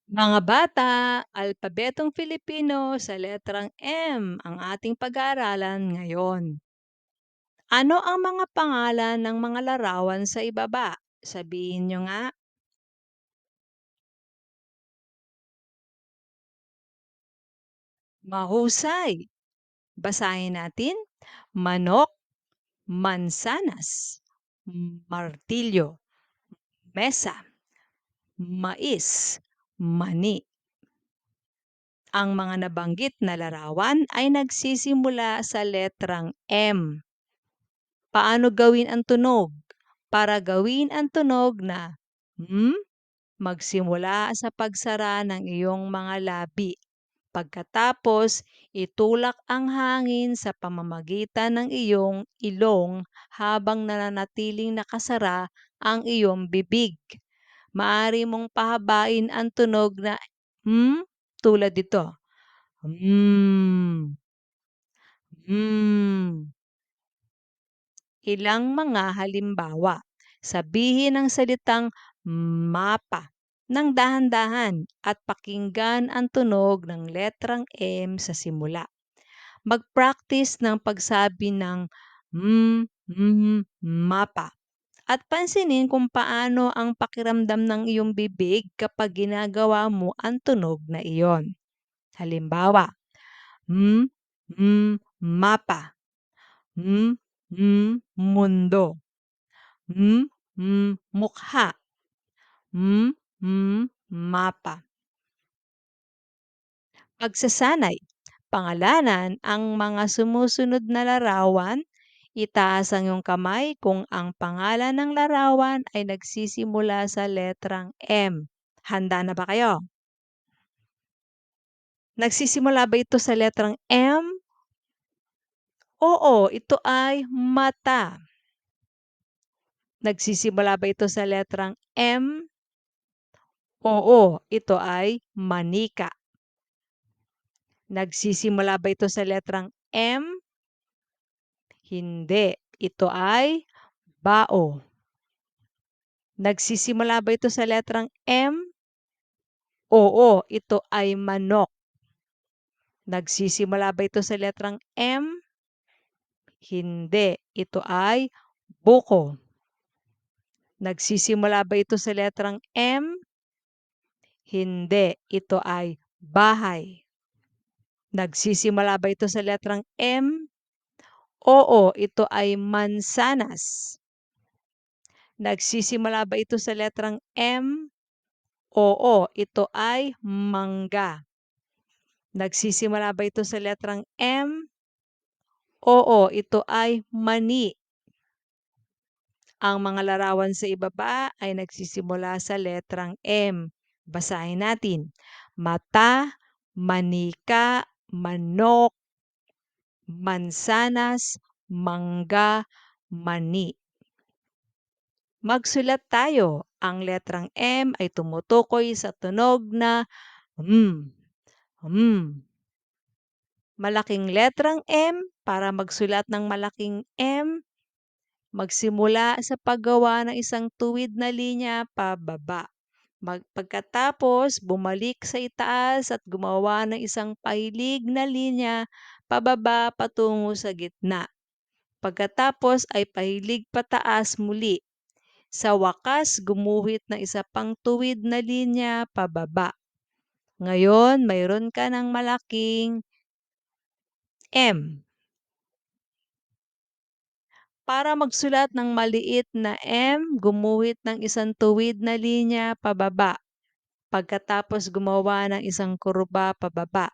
Mga bata, alpabetong Filipino sa letrang M ang ating pag-aaralan ngayon. Ano ang mga pangalan ng mga larawan sa ibaba? Sabihin nyo nga. Mahusay. Basahin natin. Manok, mansanas, martilyo, mesa, mais, mani. Ang mga nabanggit na larawan ay nagsisimula sa letrang M. Paano gawin ang tunog? Para gawin ang tunog na magsimula sa pagsara ng iyong mga labi. Pagkatapos, itulak ang hangin sa pamamagitan ng iyong ilong habang nananatiling nakasara ang iyong bibig. Maaari mong pahabain ang tunog na tulad dito. Hmm, hmm. Ilang mga halimbawa. Sabihin ang salitang mapa ng dahan-dahan at pakinggan ang tunog ng letrang M sa simula. Mag-practice ng pagsabi ng mapa at pansinin kung paano ang pakiramdam ng iyong bibig kapag ginagawa mo ang tunog na iyon. Halimbawa, mapa, mundo. Mukha. Mapa. Pagsasanay. Pangalanan ang mga sumusunod na larawan. Itaas ang iyong kamay kung ang pangalan ng larawan ay nagsisimula sa letrang M. Handa na ba kayo? Nagsisimula ba ito sa letrang M? Oo, ito ay mata. Nagsisimula ba ito sa letrang M? Oo, ito ay manika. Nagsisimula ba ito sa letrang M? Hindi. Ito ay bao. Nagsisimula ba ito sa letrang M? Oo, ito ay manok. Nagsisimula ba ito sa letrang M? Hindi. Ito ay buko. Nagsisimula ba ito sa letrang M? Hindi. Ito ay bahay. Nagsisimula ba ito sa letrang M? Oo, ito ay mansanas. Nagsisimula ba ito sa letrang M? Oo, ito ay mangga. Nagsisimula ba ito sa letrang M? Oo, ito ay mani. Ang mga larawan sa ibaba ay nagsisimula sa letrang M. Basahin natin. Mata, manika, manok, mansanas, mangga, mani. Magsulat tayo. Ang letrang M ay tumutukoy sa tunog na hmm, hmm. Malaking letrang M para magsulat ng malaking M. Magsimula sa paggawa ng isang tuwid na linya pababa. Pagkatapos, bumalik sa itaas at gumawa ng isang pahilig na linya pababa patungo sa gitna. Pagkatapos ay pahilig pataas muli. Sa wakas, gumuhit ng isa pang tuwid na linya pababa. Ngayon, mayroon ka ng malaking M. Para magsulat ng maliit na M, gumuhit ng isang tuwid na linya pababa. Pagkatapos gumawa ng isang kurba pababa.